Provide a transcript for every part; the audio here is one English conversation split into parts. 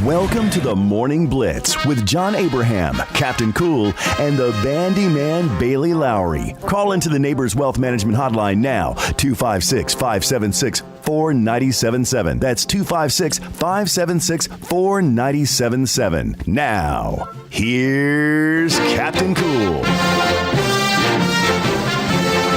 Welcome to the Morning Blitz with John Abraham, Captain Cool, and the Bandiman Bailey Lowery. Call into the Neighbors Wealth Management Hotline now, 256-576-4977. That's 256-576-4977. Now, here's Captain Cool.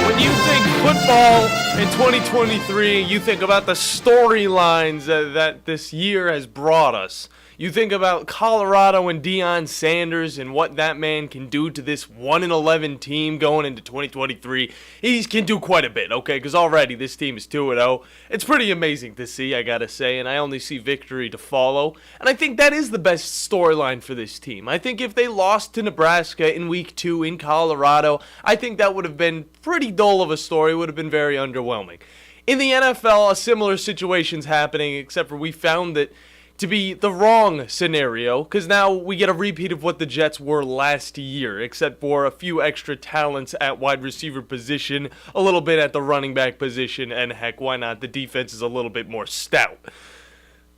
When you think football in 2023, you think about the storylines that this year has brought us. You think about Colorado and Deion Sanders and what that man can do to this 1-11 team going into 2023. He can do quite a bit, okay, because already this team is 2-0. It's pretty amazing to see, I gotta say, and I only see victory to follow. And I think that is the best storyline for this team. I think if they lost to Nebraska in Week 2 in Colorado, I think that would have been pretty dull of a story. It would have been very underwhelming. In the NFL, a similar situation's happening, except for we found that to be the wrong scenario, because now we get a repeat of what the Jets were last year, except for a few extra talents at wide receiver position, a little bit at the running back position, and heck, why not? The defense is a little bit more stout.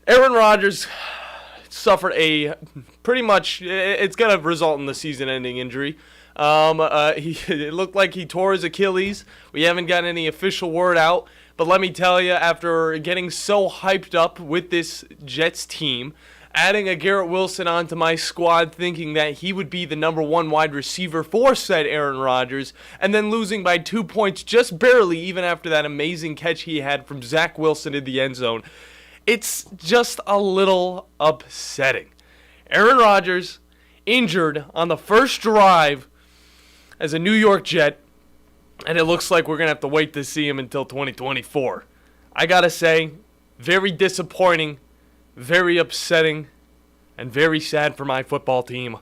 Aaron Rodgers suffered pretty much, it's going to result in the season-ending injury. It looked like he tore his Achilles. We haven't got any official word out. But let me tell you, after getting so hyped up with this Jets team, adding a Garrett Wilson onto my squad thinking that he would be the number one wide receiver for said Aaron Rodgers, and then losing by 2 points just barely even after that amazing catch he had from Zach Wilson in the end zone, it's just a little upsetting. Aaron Rodgers injured on the first drive as a New York Jet, and it looks like we're going to have to wait to see him until 2024. I got to say, very disappointing, very upsetting, and very sad for my football team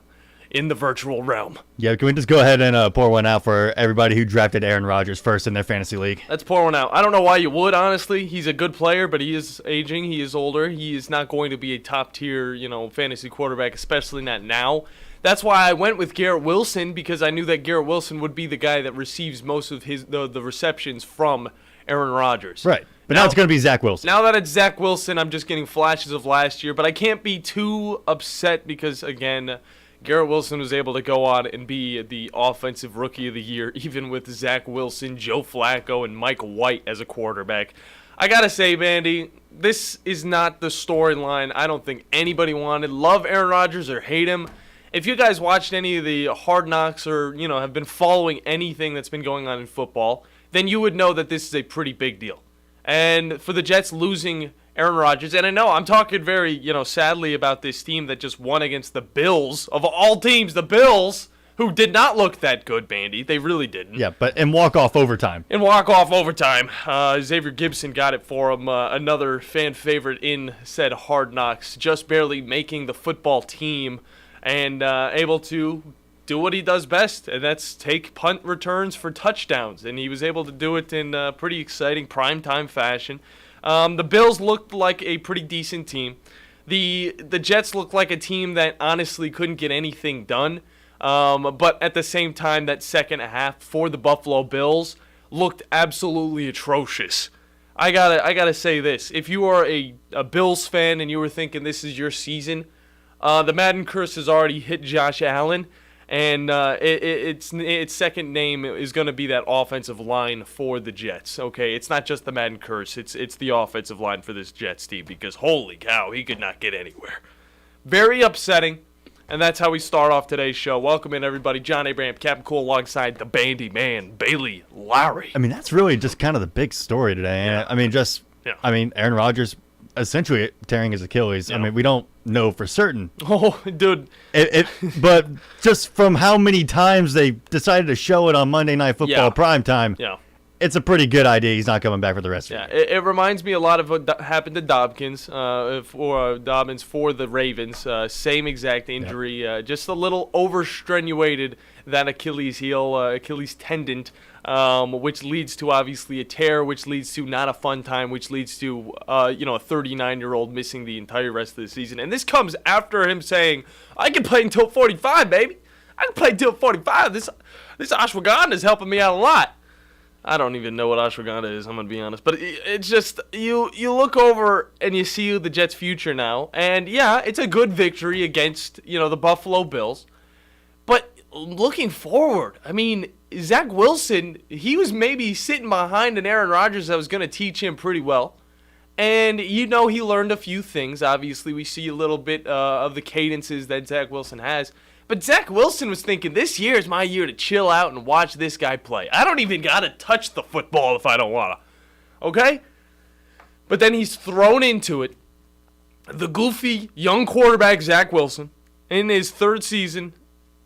in the virtual realm. Yeah, can we just go ahead and pour one out for everybody who drafted Aaron Rodgers first in their fantasy league? Let's pour one out. I don't know why you would, honestly. He's a good player, but he is aging. He is older. He is not going to be a top-tier, fantasy quarterback, especially not now. That's why I went with Garrett Wilson, because I knew that Garrett Wilson would be the guy that receives most of the receptions from Aaron Rodgers. Right. But now it's going to be Zach Wilson. Now that it's Zach Wilson, I'm just getting flashes of last year. But I can't be too upset because, again, Garrett Wilson was able to go on and be the offensive rookie of the year, even with Zach Wilson, Joe Flacco, and Mike White as a quarterback. I got to say, Bandy, this is not the storyline I don't think anybody wanted. Love Aaron Rodgers or hate him. If you guys watched any of the Hard Knocks or, have been following anything that's been going on in football, then you would know that this is a pretty big deal. And for the Jets losing Aaron Rodgers, and I know I'm talking very, sadly about this team that just won against the Bills, of all teams, the Bills, who did not look that good, Bandy. They really didn't. Yeah, but in walk-off overtime. Xavier Gibson got it for him, another fan favorite in said Hard Knocks, just barely making the football team and able to do what he does best, and that's take punt returns for touchdowns. And he was able to do it in pretty exciting primetime fashion. The Bills looked like a pretty decent team. The Jets looked like a team that honestly couldn't get anything done. But at the same time, that second half for the Buffalo Bills looked absolutely atrocious. I gotta say this. If you are a Bills fan and you were thinking this is your season, the Madden curse has already hit Josh Allen, and its second name is going to be that offensive line for the Jets. Okay, it's not just the Madden curse; it's the offensive line for this Jets team, because holy cow, he could not get anywhere. Very upsetting, and that's how we start off today's show. Welcome in, everybody. John Abraham, Captain Cool, alongside the Bandiman Bailey Lowery. I mean, that's really just kind of the big story today. Yeah. Aaron Rodgers essentially tearing his Achilles. Yeah. I mean, we don't know for certain. Oh, dude. But just from how many times they decided to show it on Monday Night Football primetime, it's a pretty good idea he's not coming back for the rest of the year. It reminds me a lot of what happened to Dobbins for the Ravens. Same exact injury, just a little overstrenuated that Achilles heel, Achilles tendon, which leads to obviously a tear, which leads to not a fun time, which leads to a 39-year-old missing the entire rest of the season. And this comes after him saying, "I can play until 45, baby. I can play until 45. This ashwagandha is helping me out a lot." I don't even know what ashwagandha is, I'm going to be honest. But it's just, you look over and you see the Jets' future now. And, yeah, it's a good victory against, the Buffalo Bills. But looking forward, I mean, Zach Wilson, he was maybe sitting behind an Aaron Rodgers that was going to teach him pretty well. And, he learned a few things. Obviously, we see a little bit of the cadences that Zach Wilson has. But Zach Wilson was thinking, this year is my year to chill out and watch this guy play. I don't even got to touch the football if I don't want to. Okay? But then he's thrown into it. The goofy young quarterback, Zach Wilson, in his third season.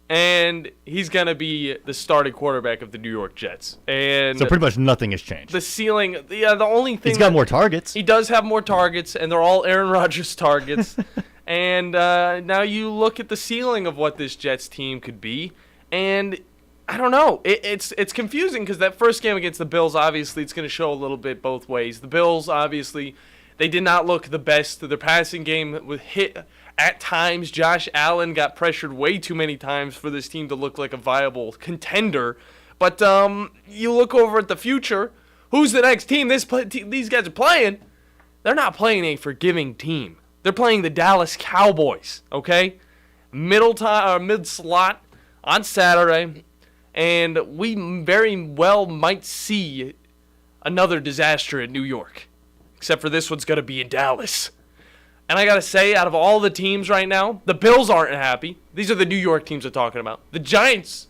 And he's going to be the starting quarterback of the New York Jets. And so pretty much nothing has changed. The ceiling, the only thing... He's got more targets. He does have more targets, and they're all Aaron Rodgers targets. And now you look at the ceiling of what this Jets team could be, and I don't know. It's confusing because that first game against the Bills, obviously, it's going to show a little bit both ways. The Bills, obviously, they did not look the best. Their passing game was hit at times. Josh Allen got pressured way too many times for this team to look like a viable contender. But you look over at the future, who's the next team these guys are playing? They're not playing a forgiving team. They're playing the Dallas Cowboys, okay? Mid-slot on Saturday, and we very well might see another disaster in New York, except for this one's going to be in Dallas. And I got to say, out of all the teams right now, the Bills aren't happy. These are the New York teams I'm talking about. The Giants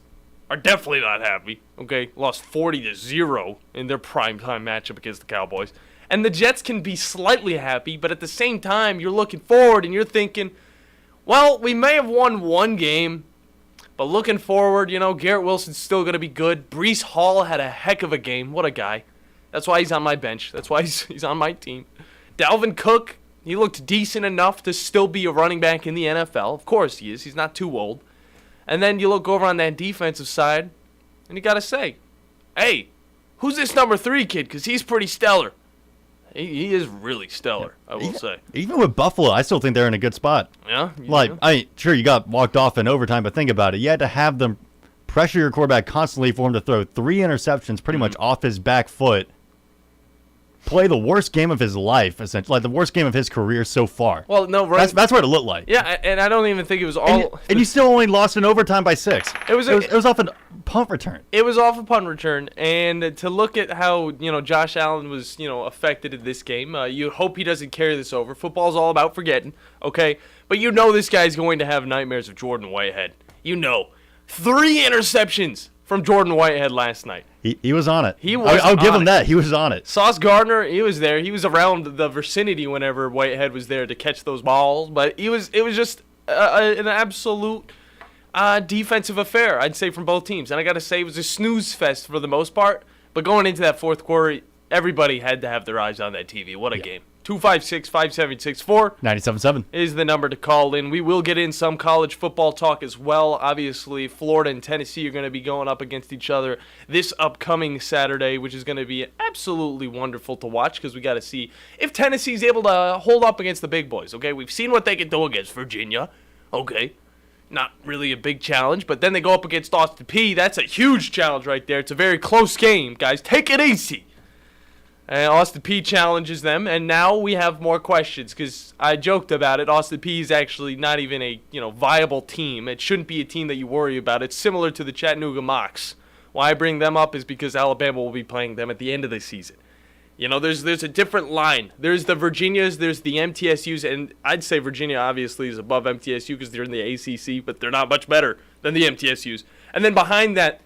are definitely not happy, okay? Lost 40-0 in their primetime matchup against the Cowboys. And the Jets can be slightly happy, but at the same time, you're looking forward and you're thinking, well, we may have won one game, but looking forward, Garrett Wilson's still going to be good. Breece Hall had a heck of a game. What a guy. That's why he's on my bench. That's why he's on my team. Dalvin Cook, he looked decent enough to still be a running back in the NFL. Of course he is. He's not too old. And then you look over on that defensive side, and you got to say, hey, who's this number 3 kid? Because he's pretty stellar. He is really stellar, I will say. Even with Buffalo, I still think they're in a good spot. Yeah? Sure, you got walked off in overtime, but think about it. You had to have them pressure your quarterback constantly for him to throw 3 interceptions pretty much off his back foot. Play the worst game of his life, essentially, like the worst game of his career so far. Well, no, right? That's what it looked like. Yeah, and I don't even think it was all. And you still only lost in overtime by 6. It was off a punt return. It was off a punt return, and to look at how Josh Allen was affected in this game, you hope he doesn't carry this over. Football's all about forgetting, okay? But this guy's going to have nightmares of Jordan Whitehead. 3 interceptions from Jordan Whitehead last night. He was on it. I'll give him that. He was on it. Sauce Gardner, he was there. He was around the vicinity whenever Whitehead was there to catch those balls. But it was just an absolute defensive affair, I'd say, from both teams. And I got to say, it was a snooze fest for the most part. But going into that fourth quarter, everybody had to have their eyes on that TV. What a game. 256-5764 97.7 is the number to call in. We will get in some college football talk as well. Obviously, Florida and Tennessee are going to be going up against each other this upcoming Saturday, which is going to be absolutely wonderful to watch because we got to see if Tennessee's able to hold up against the big boys. Okay, we've seen what they can do against Virginia. Okay, not really a big challenge, but then they go up against Austin Peay. That's a huge challenge right there. It's a very close game, guys. Take it easy. And Austin Peay challenges them, and now we have more questions because I joked about it. Austin Peay is actually not even a viable team. It shouldn't be a team that you worry about. It's similar to the Chattanooga Mocs. Why I bring them up is because Alabama will be playing them at the end of the season. There's a different line. There's the Virginias, there's the MTSUs, and I'd say Virginia obviously is above MTSU because they're in the ACC, but they're not much better than the MTSUs. And then behind that,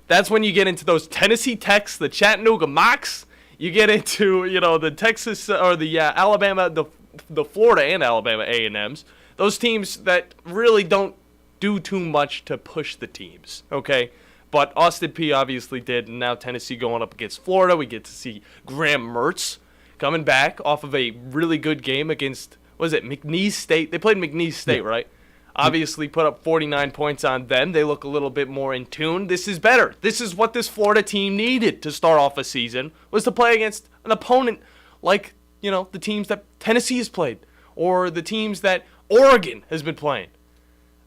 that's when you get into those Tennessee Techs, the Chattanooga Mocs. You get into, the Texas or the Alabama, the Florida and Alabama A&Ms. Those teams that really don't do too much to push the teams, okay? But Austin Peay obviously did, and now Tennessee going up against Florida. We get to see Graham Mertz coming back off of a really good game against, McNeese State? They played McNeese State, right? Obviously put up 49 points on them. They look a little bit more in tune. This is better. This is what this Florida team needed to start off a season, was to play against an opponent like, the teams that Tennessee has played or the teams that Oregon has been playing.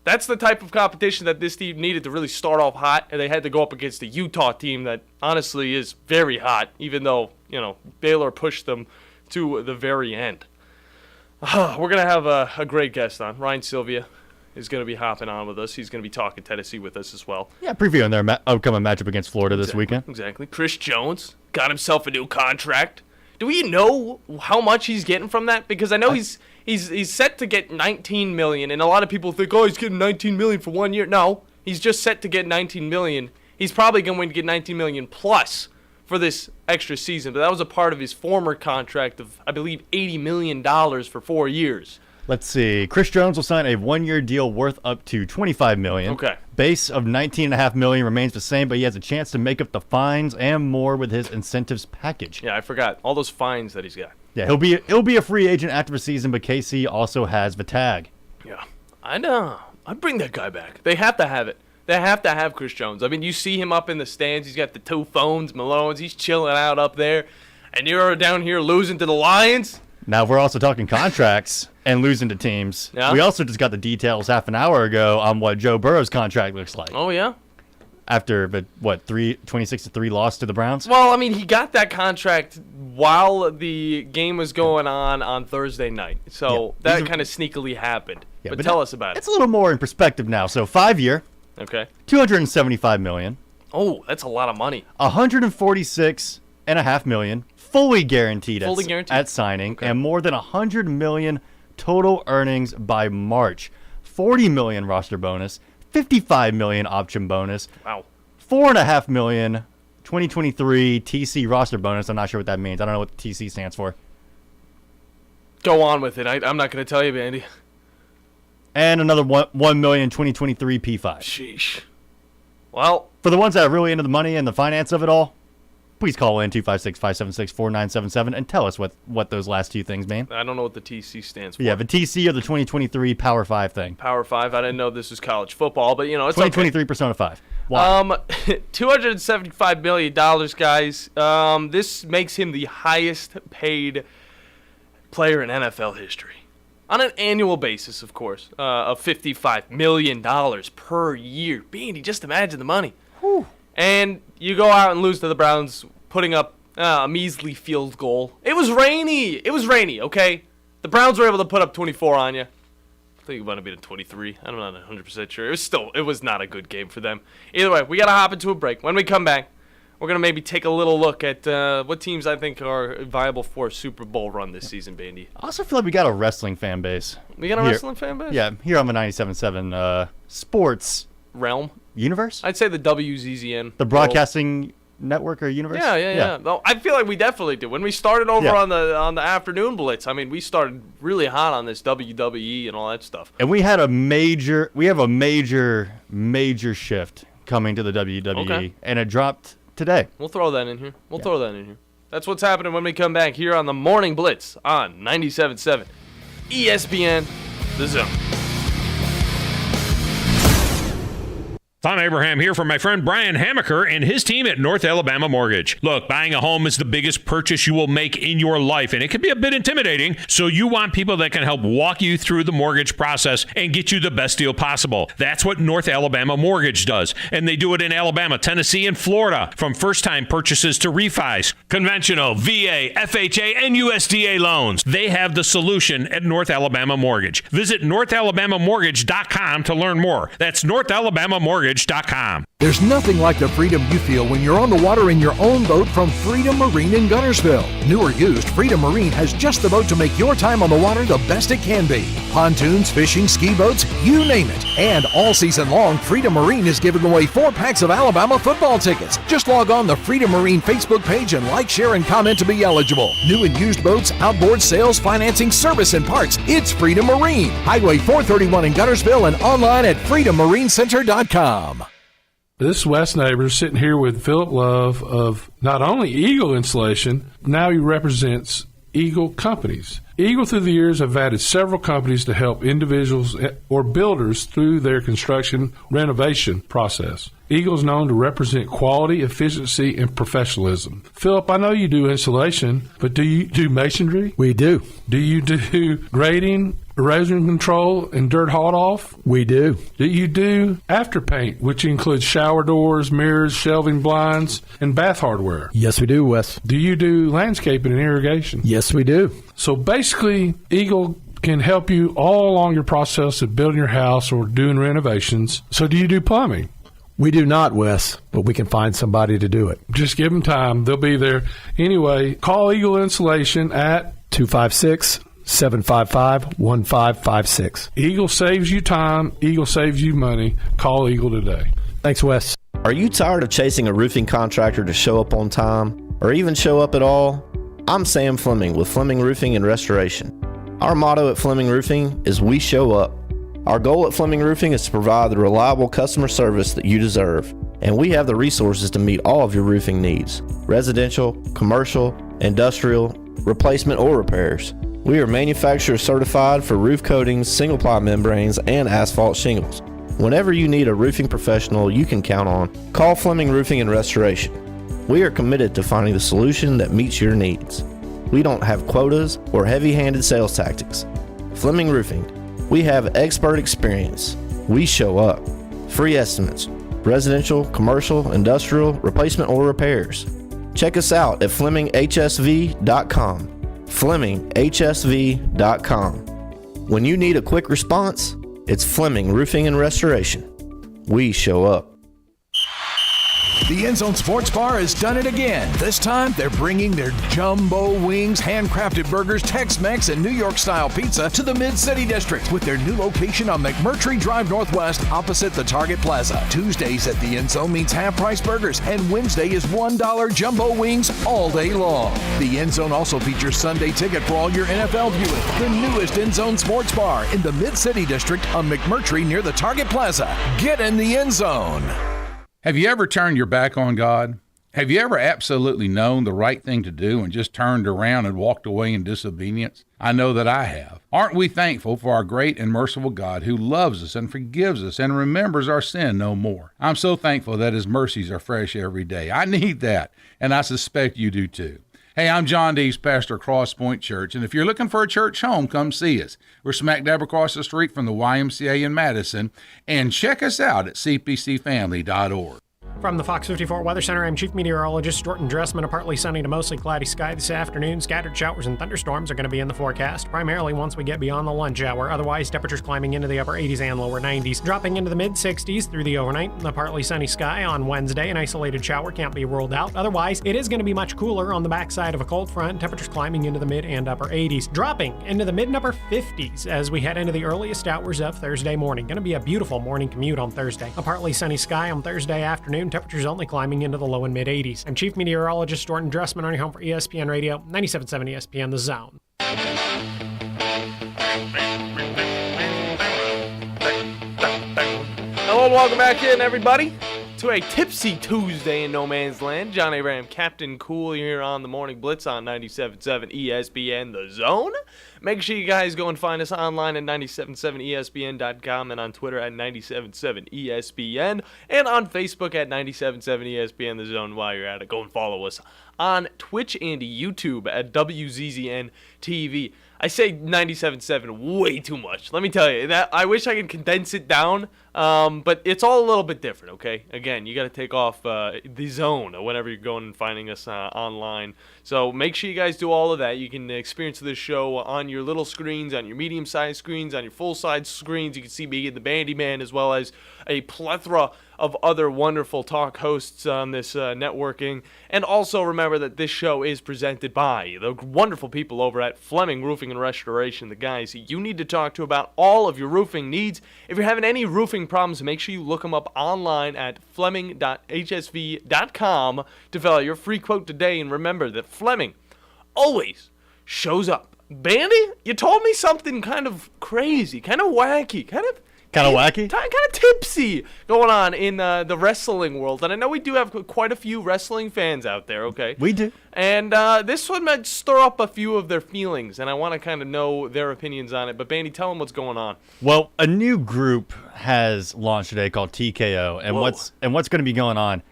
That's the type of competition that this team needed to really start off hot, and they had to go up against the Utah team that honestly is very hot, even though, Baylor pushed them to the very end. We're going to have a great guest on. Ryan Sylvia is going to be hopping on with us. He's going to be talking Tennessee with us as well. Yeah, previewing their upcoming matchup against Florida this weekend. Exactly. Chris Jones got himself a new contract. Do we know how much he's getting from that? Because I know he's set to get $19 million, and a lot of people think, he's getting $19 million for 1 year. No, he's just set to get $19 million. He's probably going to get $19 million plus for this extra season, but that was a part of his former contract of, I believe, $80 million for 4 years. Let's see. Chris Jones will sign a 1-year deal worth up to $25 million. Okay. Base of $19.5 million remains the same, but he has a chance to make up the fines and more with his incentives package. Yeah, I forgot. All those fines that he's got. Yeah, he'll be a free agent after the season, but KC also has the tag. Yeah, I know. I'd bring that guy back. They have to have it. They have to have Chris Jones. I mean, you see him up in the stands. He's got the two phones, Malone's. He's chilling out up there. And you're down here losing to the Lions. Now, we're also talking contracts and losing to teams. Yeah. We also just got the details half an hour ago on what Joe Burrow's contract looks like. Oh, yeah? After, 26-3 loss to the Browns? Well, I mean, he got that contract while the game was going on Thursday night. So that kind of sneakily happened. Yeah, but tell us about it. It's a little more in perspective now. So 5-year. Okay. $275 million. Oh, that's a lot of money. $146.5 million. Fully guaranteed at signing, okay. And more than $100 million total earnings by March. $40 million roster bonus, $55 million option bonus. Wow. $4.5 million 2023 TC roster bonus. I'm not sure what that means. I don't know what TC stands for. Go on with it. I'm not going to tell you, Bandy. And another $1 million 2023 P5. Sheesh. Well, for the ones that are really into the money and the finance of it all, please call in 256-576-4977 and tell us what those last two things mean. I don't know what the TC stands for. Yeah, the TC or the 2023 Power 5 thing. Power 5. I didn't know this was college football, but, it's 2023 okay. Persona 5. Wow. $275 million, guys. This makes him the highest paid player in NFL history. On an annual basis, of course, of $55 million per year. Bandy, just imagine the money. Whew. And you go out and lose to the Browns, putting up a measly field goal. It was rainy, okay? The Browns were able to put up 24 on you. I think it might have been a 23. I'm not 100% sure. It was not a good game for them. Either way, we got to hop into a break. When we come back, we're going to maybe take a little look at what teams I think are viable for a Super Bowl run this season, Bandy. I also feel like we got a wrestling fan base. We got a wrestling fan base? Yeah, here on the 97.7 sports realm. Universe? I'd say the WZZN. The broadcasting network or universe? Yeah. No, I feel like we definitely do. When we started over on the afternoon blitz, I mean, we started really hot on this WWE and all that stuff. And we have a major shift coming to the WWE, okay. And it dropped today. We'll throw that in here. Throw that in here. That's what's happening when we come back here on the Morning Blitz on 97.7 ESPN, The Zone. Tom Abraham here from my friend Brian Hamaker and his team at North Alabama Mortgage. Look, buying a home is the biggest purchase you will make in your life, and it can be a bit intimidating, so you want people that can help walk you through the mortgage process and get you the best deal possible. That's what North Alabama Mortgage does, and they do it in Alabama, Tennessee, and Florida, from first-time purchases to refis, conventional, VA, FHA, and USDA loans. They have the solution at North Alabama Mortgage. Visit NorthAlabamaMortgage.com to learn more. That's NorthAlabamaMortgage.com. There's nothing like the freedom you feel when you're on the water in your own boat from Freedom Marine in Guntersville. New or used, Freedom Marine has just the boat to make your time on the water the best it can be. Pontoons, fishing, ski boats, you name it. And all season long, Freedom Marine is giving away 4 packs of Alabama football tickets. Just log on the Freedom Marine Facebook page and like, share, and comment to be eligible. New and used boats, outboard sales, financing, service, and parts. It's Freedom Marine. Highway 431 in Guntersville and online at freedommarincenter.com. This is Wes Neighbors sitting here with Philip Love of not only Eagle Insulation, now he represents Eagle Companies. Eagle through the years have added several companies to help individuals or builders through their construction renovation process. Eagle is known to represent quality, efficiency, and professionalism. Philip, I know you do insulation, but do you do masonry? We do. Do you do grading erosion control and dirt hauled off? We do. Do you do after paint, which includes shower doors, mirrors, shelving blinds, and bath hardware? Yes, we do, Wes. Do you do landscaping and irrigation? Yes, we do. So basically, Eagle can help you all along your process of building your house or doing renovations. So do you do plumbing? We do not, Wes, but we can find somebody to do it. Just give them time. They'll be there. Anyway, call Eagle Insulation at 256-755-1556. Eagle saves you time. Eagle saves you money. Call Eagle today. Thanks, Wes. Are you tired of chasing a roofing contractor to show up on time or even show up at all? I'm Sam Fleming with Fleming Roofing and Restoration. Our motto at Fleming Roofing is we show up. Our goal at Fleming Roofing is to provide the reliable customer service that you deserve, and we have the resources to meet all of your roofing needs: residential, commercial, industrial, replacement, or repairs. We are manufacturer certified for roof coatings, single-ply membranes, and asphalt shingles. Whenever you need a roofing professional you can count on, call Fleming Roofing and Restoration. We are committed to finding the solution that meets your needs. We don't have quotas or heavy-handed sales tactics. Fleming Roofing. We have expert experience. We show up. Free estimates. Residential, commercial, industrial, replacement, or repairs. Check us out at FlemingHSV.com. FlemingHSV.com. When you need a quick response, it's Fleming Roofing and Restoration. We show up. The End Zone Sports Bar has done it again. This time, they're bringing their jumbo wings, handcrafted burgers, Tex-Mex, and New York-style pizza to the Mid-City District with their new location on McMurtry Drive Northwest opposite the Target Plaza. Tuesdays at the End Zone means half-price burgers, and Wednesday is $1 jumbo wings all day long. The End Zone also features Sunday ticket for all your NFL viewing. The newest End Zone Sports Bar in the Mid-City District on McMurtry near the Target Plaza. Get in the End Zone. Have you ever turned your back on God? Have you ever absolutely known the right thing to do and just turned around and walked away in disobedience? I know that I have. Aren't we thankful for our great and merciful God who loves us and forgives us and remembers our sin no more? I'm so thankful that His mercies are fresh every day. I need that, and I suspect you do too. Hey, I'm John Dees, pastor of Cross Point Church, and if you're looking for a church home, come see us. We're smack dab across the street from the YMCA in Madison, and check us out at cpcfamily.org. From the Fox 54 Weather Center, I'm Chief Meteorologist Jordan Dressman. A partly sunny to mostly cloudy sky this afternoon. Scattered showers and thunderstorms are going to be in the forecast, primarily once we get beyond the lunch hour. Otherwise, temperatures climbing into the upper 80s and lower 90s, dropping into the mid-60s through the overnight. The partly sunny sky on Wednesday. An isolated shower can't be ruled out. Otherwise, it is going to be much cooler on the backside of a cold front. Temperatures climbing into the mid and upper 80s, dropping into the mid and upper 50s as we head into the earliest hours of Thursday morning. Going to be a beautiful morning commute on Thursday. A partly sunny sky on Thursday afternoon. Temperatures only climbing into the low and mid 80s. I'm Chief Meteorologist Jordan Dressman, on your home for ESPN Radio, 97.7 ESPN The Zone. Hello and welcome back in, everybody, to a tipsy Tuesday in no man's land. John Abraham, Captain Cool, here on the Morning Blitz on 97.7 ESPN The Zone. Make sure you guys go and find us online at 977ESPN.com and on Twitter at 977ESPN and on Facebook at 977ESPN The Zone. While you're at it, go and follow us on Twitch and YouTube at WZZN TV. I say 97.7 way too much. Let me tell you, that I wish I could condense it down, but it's all a little bit different, okay? Again, you got to take off the zone whenever you're going and finding us online. So make sure you guys do all of that. You can experience this show on your little screens, on your medium-sized screens, on your full-size screens. You can see me and the Bandiman, as well as a plethora of other wonderful talk hosts on this networking. And also remember that this show is presented by the wonderful people over at Fleming Roofing and Restoration, the guys you need to talk to about all of your roofing needs. If you're having any roofing problems, make sure you look them up online at fleming.hsv.com to fill out your free quote today. And remember that Fleming always shows up. Bandy, you told me something kind of crazy, kind of wacky, kind of wacky? Kind of tipsy going on in the wrestling world. And I know we do have quite a few wrestling fans out there, okay? We do. And this one might stir up a few of their feelings, and I want to kind of know their opinions on it. But, Bandy, tell them what's going on. Well, a new group has launched today called TKO. And Whoa. what's going to be going on?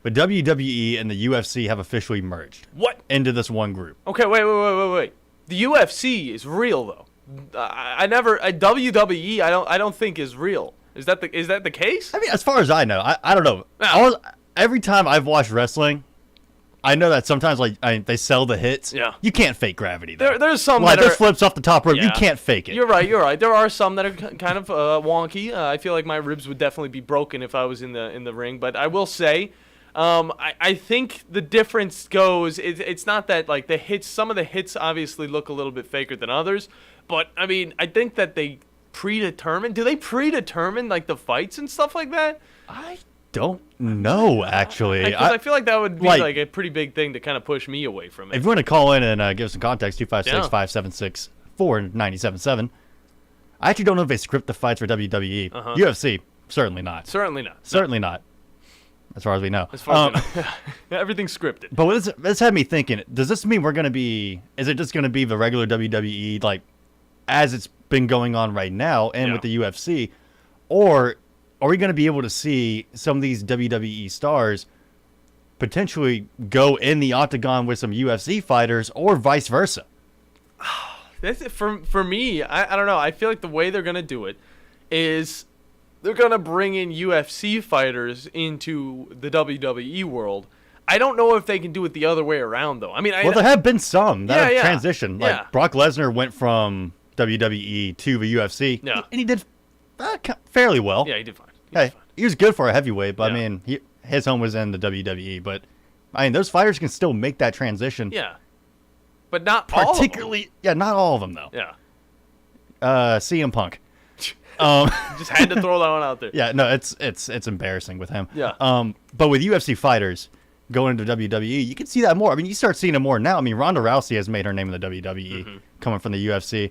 But WWE and the UFC have officially merged. What? Into this one group. Okay, wait. The UFC is real, though. I never WWE. I don't think is real. Is that the case? I mean, as far as I know, I don't know. No. Every time I've watched wrestling, I know that sometimes they sell the hits. Yeah. You can't fake gravity. Though. There's some like that there's are, flips off the top rope. Yeah. You can't fake it. You're right. There are some that are kind of wonky. I feel like my ribs would definitely be broken if I was in the ring. But I will say, I think the difference goes. It's not that like the hits. Some of the hits obviously look a little bit faker than others. But I mean, I think that they predetermine. Do they predetermine like the fights and stuff like that? I don't know, actually. Because I feel like that would be like a pretty big thing to kind of push me away from it. If you want to call in and give some context, 256-576-4977. I actually don't know if they script the fights for WWE. UFC, certainly not. Certainly not. As far as we know. As far as we know. Everything's scripted. But this had me thinking, does this mean is it just going to be the regular WWE, like, as it's been going on right now and with the UFC? Or are we going to be able to see some of these WWE stars potentially go in the octagon with some UFC fighters or vice versa? For me, I don't know. I feel like the way they're going to do it is they're going to bring in UFC fighters into the WWE world. I don't know if they can do it the other way around, though. I mean, there have been some that have transitioned. Like Yeah. Brock Lesnar went from WWE to the UFC, Yeah. and he did fairly well. Yeah, he did fine. He was good for a heavyweight, but Yeah. I mean, his home was in the WWE. But I mean, those fighters can still make that transition. Yeah. But not Particularly, not all of them though. all of them. Yeah. CM Punk. Just had to throw that one out there. Yeah, no, it's embarrassing with him. Yeah. But with UFC fighters going into WWE, you can see that more. I mean, you start seeing it more now. I mean, Ronda Rousey has made her name in the WWE, coming from the UFC.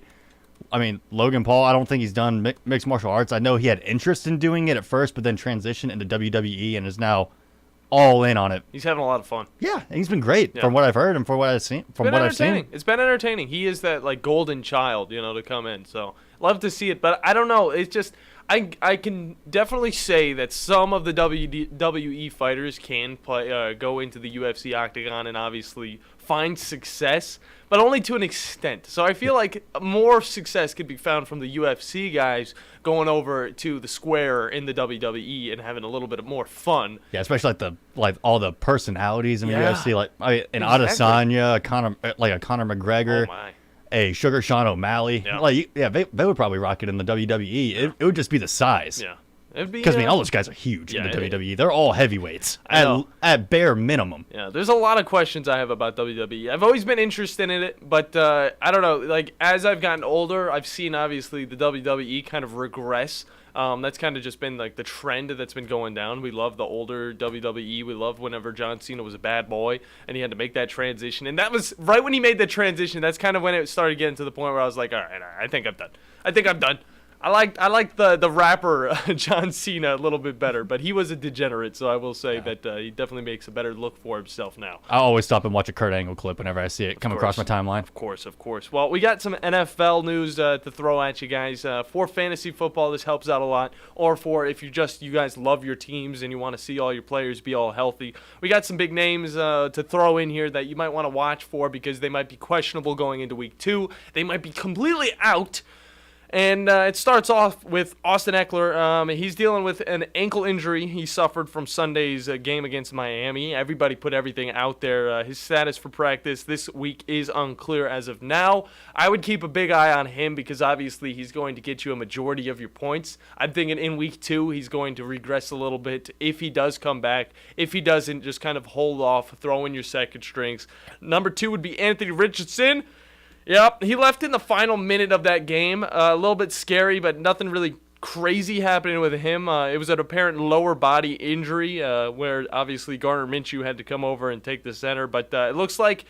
I mean, Logan Paul, I don't think he's done mixed martial arts. I know he had interest in doing it at first, but then transitioned into WWE and is now all in on it. He's having a lot of fun. Yeah, and he's been great Yeah. from what I've heard and from what I've seen. It's been entertaining. He is that like golden child, to come in. So love to see it, but I don't know. It's just I can definitely say that some of the WWE fighters can go into the UFC octagon and obviously find success, but only to an extent. So I feel like more success could be found from the UFC guys going over to the square in the WWE and having a little bit more fun. Yeah, especially like all the personalities in the Yeah. UFC, like an Exactly. Adesanya, a Conor McGregor. Oh my. A Sugar Sean O'Malley. Yeah. They would probably rock it in the WWE. Yeah. It would just be the size. Yeah. It'd be Because, I mean, all those guys are huge in the WWE. They're all heavyweights I know. at bare minimum. Yeah, there's a lot of questions I have about WWE. I've always been interested in it, but I don't know. Like, as I've gotten older, I've seen, obviously, the WWE kind of regress. That's kind of just been, like, the trend that's been going down. We love the older WWE. We love whenever John Cena was a bad boy, and he had to make that transition. And that was right when he made the transition. That's kind of when it started getting to the point where I was like, all right, I think I'm done. I like the rapper John Cena a little bit better, but he was a degenerate, so I will say that he definitely makes a better look for himself now. I always stop and watch a Kurt Angle clip whenever I see it come across my timeline. Of course. Well, we got some NFL news to throw at you guys. For fantasy football, this helps out a lot. Or for if you guys love your teams and you want to see all your players be all healthy. We got some big names to throw in here that you might want to watch for because they might be questionable going into week 2. They might be completely out. And it starts off with Austin Eckler. He's dealing with an ankle injury he suffered from Sunday's game against Miami. Everybody put everything out there. His status for practice this week is unclear as of now. I would keep a big eye on him because obviously he's going to get you a majority of your points. I'm thinking in week 2 he's going to regress a little bit if he does come back. If he doesn't, just kind of hold off, throw in your second strings. Number 2 would be Anthony Richardson. Yep, he left in the final minute of that game. A little bit scary, but nothing really crazy happening with him. It was an apparent lower body injury where obviously Gardner Minshew had to come over and take the center. But it looks like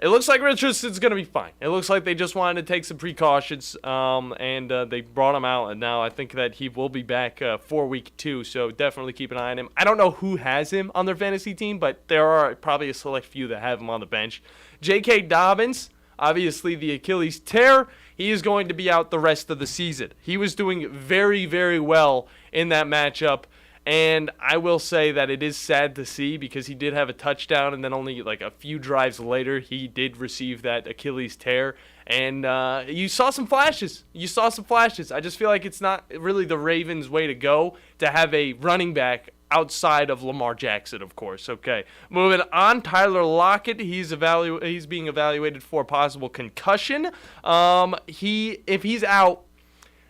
Richardson's going to be fine. It looks like they just wanted to take some precautions, and they brought him out. And now I think that he will be back for week 2, so definitely keep an eye on him. I don't know who has him on their fantasy team, but there are probably a select few that have him on the bench. J.K. Dobbins. Obviously, the Achilles tear, he is going to be out the rest of the season. He was doing very, very well in that matchup, and I will say that it is sad to see because he did have a touchdown, and then only like a few drives later, he did receive that Achilles tear, And you saw some flashes. I just feel like it's not really the Ravens' way to go to have a running back outside of Lamar Jackson, of course. Okay, moving on. Tyler Lockett, he's being evaluated for possible concussion. If he's out,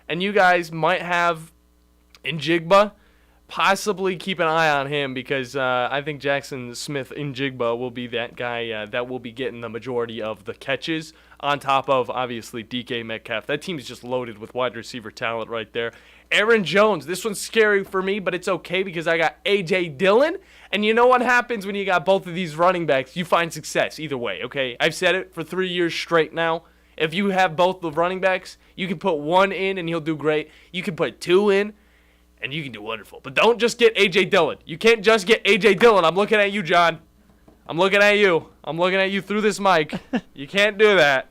and you guys might have Njigba, possibly keep an eye on him, because I think Jackson Smith Njigba will be that guy that will be getting the majority of the catches, on top of, obviously, DK Metcalf. That team is just loaded with wide receiver talent right there. Aaron Jones, this one's scary for me, but it's okay because I got A.J. Dillon. And you know what happens when you got both of these running backs? You find success either way, okay? I've said it for 3 years straight now. If you have both the running backs, you can put one in and he'll do great. You can put two in and you can do wonderful. But don't just get A.J. Dillon. You can't just get A.J. Dillon. I'm looking at you, John. I'm looking at you. I'm looking at you through this mic. You can't do that.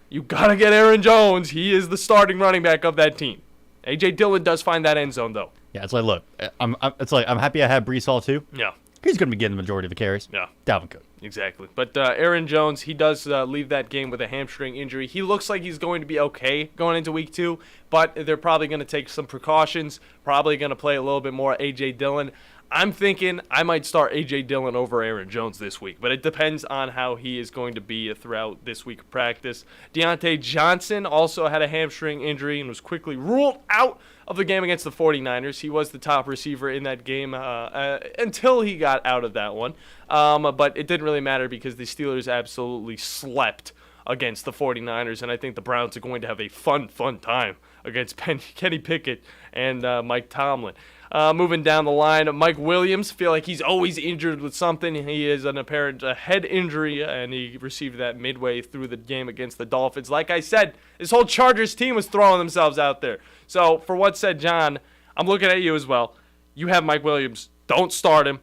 You got to get Aaron Jones. He is the starting running back of that team. A.J. Dillon does find that end zone, though. Yeah, it's like, look, I'm happy I have Breece Hall, too. Yeah. He's going to be getting the majority of the carries. Yeah. Dalvin Cook. Exactly. But Aaron Jones, he does leave that game with a hamstring injury. He looks like he's going to be okay going into week 2, but they're probably going to take some precautions, probably going to play a little bit more A.J. Dillon. I'm thinking I might start A.J. Dillon over Aaron Jones this week, but it depends on how he is going to be throughout this week of practice. Deontay Johnson also had a hamstring injury and was quickly ruled out of the game against the 49ers. He was the top receiver in that game until he got out of that one. But it didn't really matter because the Steelers absolutely slept against the 49ers, and I think the Browns are going to have a fun time against Kenny Pickett and Mike Tomlin. Moving down the line, Mike Williams, feel like he's always injured with something. He is an apparent head injury, and he received that midway through the game against the Dolphins. Like I said, this whole Chargers team was throwing themselves out there. So, for what said John, I'm looking at you as well. You have Mike Williams. Don't start him.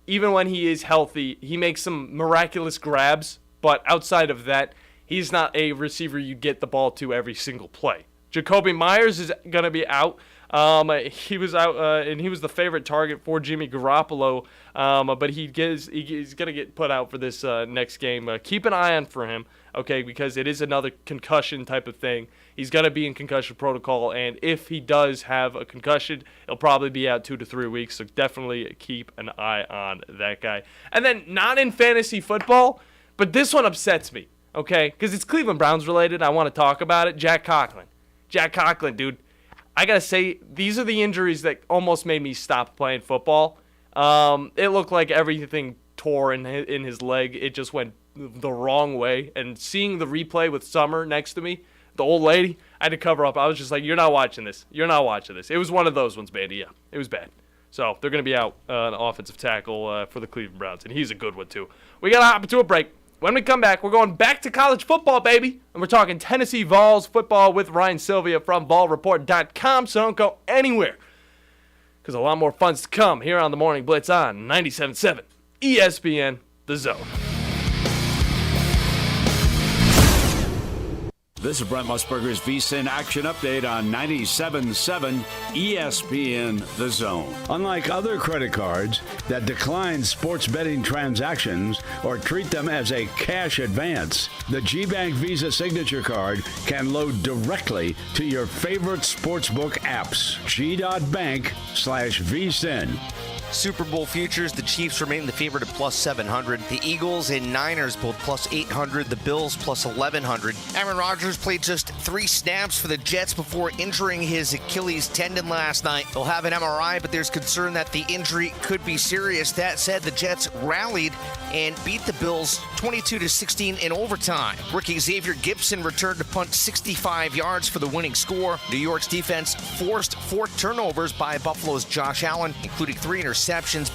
Even when he is healthy, he makes some miraculous grabs, but outside of that, he's not a receiver you get the ball to every single play. Jacoby Myers is going to be out. He was out, and he was the favorite target for Jimmy Garoppolo, but he's going to get put out for this next game. Keep an eye on for him, okay, because it is another concussion type of thing. He's going to be in concussion protocol, and if he does have a concussion, he'll probably be out 2 to 3 weeks, so definitely keep an eye on that guy. And then, not in fantasy football, but this one upsets me, okay, because it's Cleveland Browns related. I want to talk about it. Jack Conklin, dude. I got to say, these are the injuries that almost made me stop playing football. It looked like everything tore in his leg. It just went the wrong way. And seeing the replay with Summer next to me, the old lady, I had to cover up. I was just like, you're not watching this. It was one of those ones, baby. Yeah, it was bad. So they're going to be out an offensive tackle for the Cleveland Browns, and he's a good one too. We got to hop into a break. When we come back, we're going back to college football, baby. And we're talking Tennessee Vols football with Ryan Sylvia from VolReport.com. So don't go anywhere, because a lot more fun's to come here on the Morning Blitz on 97.7 ESPN The Zone. This is Brent Musburger's VSiN Action Update on 97.7 ESPN The Zone. Unlike other credit cards that decline sports betting transactions or treat them as a cash advance, the GBank Visa Signature Card can load directly to your favorite sportsbook apps. G.bank/VSiN. Super Bowl futures, the Chiefs remain the favorite at plus 700. The Eagles and Niners both plus 800. The Bills plus 1,100. Aaron Rodgers played just 3 snaps for the Jets before injuring his Achilles tendon last night. They'll have an MRI, but there's concern that the injury could be serious. That said, the Jets rallied and beat the Bills 22-16 in overtime. Rookie Xavier Gibson returned to punt 65 yards for the winning score. New York's defense forced 4 turnovers by Buffalo's Josh Allen, including 3 interceptions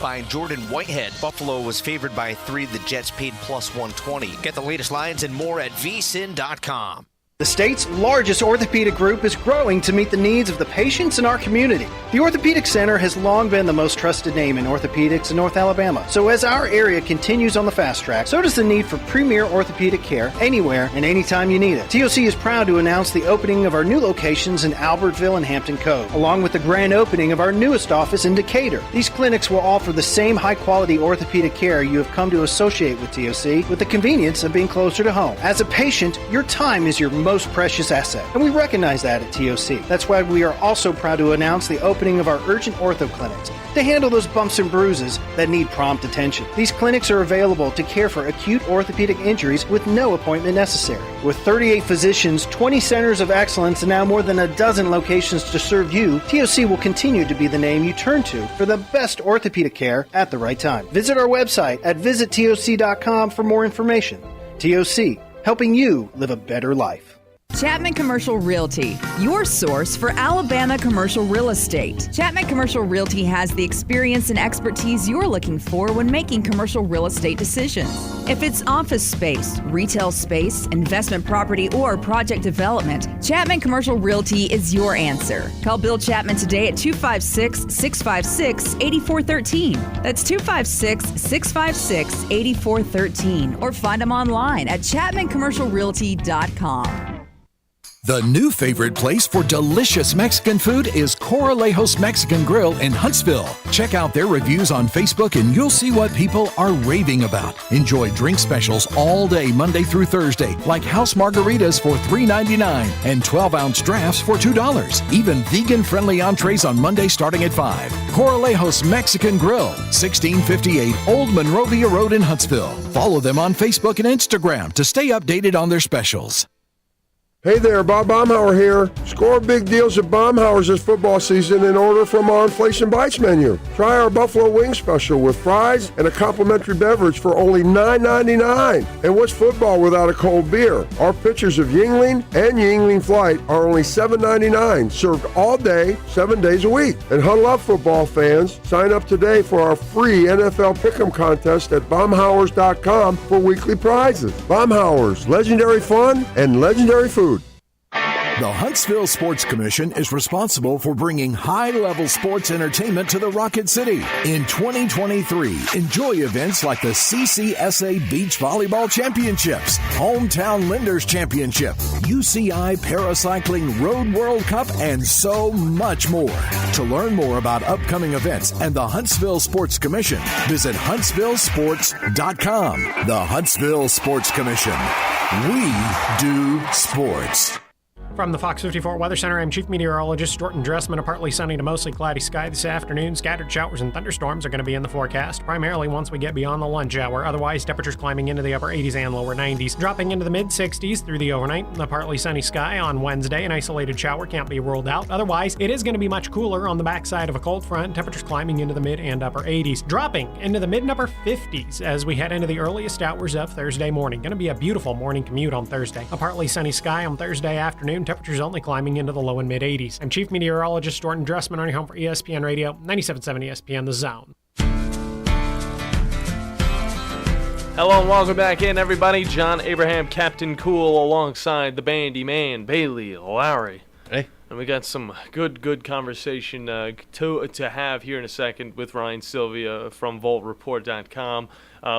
by Jordan Whitehead. Buffalo was favored by 3. The Jets paid plus 120. Get the latest lines and more at vsin.com. The state's largest orthopedic group is growing to meet the needs of the patients in our community. The Orthopedic Center has long been the most trusted name in orthopedics in North Alabama. So as our area continues on the fast track, so does the need for premier orthopedic care anywhere and anytime you need it. TOC is proud to announce the opening of our new locations in Albertville and Hampton Cove, along with the grand opening of our newest office in Decatur. These clinics will offer the same high-quality orthopedic care you have come to associate with TOC, with the convenience of being closer to home. As a patient, your time is your most precious asset, and we recognize that at TOC. That's why we are also proud to announce the opening of our urgent ortho clinics to handle those bumps and bruises that need prompt attention. These clinics are available to care for acute orthopedic injuries with no appointment necessary. With 38 physicians, 20 centers of excellence, and now more than a dozen locations to serve you, TOC will continue to be the name you turn to for the best orthopedic care at the right time. Visit our website at visittoc.com for more information. TOC, helping you live a better life. Chapman Commercial Realty, your source for Alabama commercial real estate. Chapman Commercial Realty has the experience and expertise you're looking for when making commercial real estate decisions. If it's office space, retail space, investment property, or project development, Chapman Commercial Realty is your answer. Call Bill Chapman today at 256-656-8413. That's 256-656-8413. Or find them online at chapmancommercialrealty.com. The new favorite place for delicious Mexican food is Coralejos Mexican Grill in Huntsville. Check out their reviews on Facebook and you'll see what people are raving about. Enjoy drink specials all day Monday through Thursday, like house margaritas for $3.99 and 12-ounce drafts for $2. Even vegan-friendly entrees on Monday starting at 5. Coralejos Mexican Grill, 1658 Old Monrovia Road in Huntsville. Follow them on Facebook and Instagram to stay updated on their specials. Hey there, Bob Baumhauer here. Score big deals at Baumhauer's this football season and order from our Inflation Bites menu. Try our Buffalo Wing Special with fries and a complimentary beverage for only $9.99. And what's football without a cold beer? Our pitchers of Yingling and Yingling Flight are only $7.99, served all day, 7 days a week. And huddle up, football fans. Sign up today for our free NFL Pick'em contest at Baumhauers.com for weekly prizes. Baumhauers, legendary fun and legendary food. The Huntsville Sports Commission is responsible for bringing high-level sports entertainment to the Rocket City. In 2023, enjoy events like the CCSA Beach Volleyball Championships, Hometown Lenders Championship, UCI Paracycling Road World Cup, and so much more. To learn more about upcoming events and the Huntsville Sports Commission, visit huntsvillesports.com. The Huntsville Sports Commission. We do sports. From the Fox 54 Weather Center, I'm Chief Meteorologist Jordan Dressman. A partly sunny to mostly cloudy sky this afternoon. Scattered showers and thunderstorms are going to be in the forecast, primarily once we get beyond the lunch hour. Otherwise, temperatures climbing into the upper 80s and lower 90s. Dropping into the mid-60s through the overnight. The partly sunny sky on Wednesday. An isolated shower can't be ruled out. Otherwise, it is going to be much cooler on the backside of a cold front. Temperatures climbing into the mid and upper 80s. Dropping into the mid and upper 50s as we head into the earliest hours of Thursday morning. Going to be a beautiful morning commute on Thursday. A partly sunny sky on Thursday afternoon. Temperatures only climbing into the low and mid 80s. I'm Chief Meteorologist Jordan Dressman on your home for ESPN Radio, 97.7 ESPN The Zone. Hello and welcome back in, everybody. John Abraham, Captain Cool, alongside the Bandiman, Bailey Lowery. Hey. And we got some good conversation to have here in a second with Ryan Sylvia from VoltReport.com.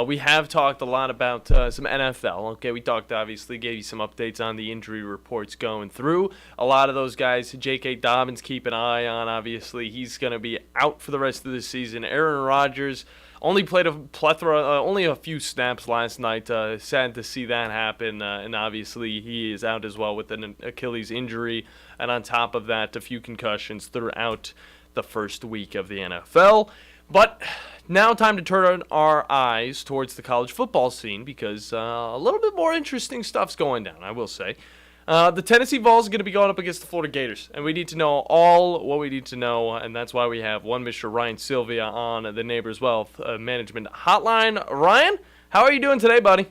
We have talked a lot about some NFL. Okay, we talked, obviously, gave you some updates on the injury reports going through. A lot of those guys, J.K. Dobbins, keep an eye on, obviously. He's going to be out for the rest of the season. Aaron Rodgers only played a plethora, only a few snaps last night. Sad to see that happen. And obviously, he is out as well with an Achilles injury. And on top of that, a few concussions throughout the first week of the NFL. But now time to turn our eyes towards the college football scene because a little bit more interesting stuff's going down, I will say. The Tennessee Vols are going to be going up against the Florida Gators, and we need to know all what we need to know, and that's why we have one Mr. Ryan Sylvia on the Neighbors Wealth Management Hotline. Ryan, how are you doing today, buddy?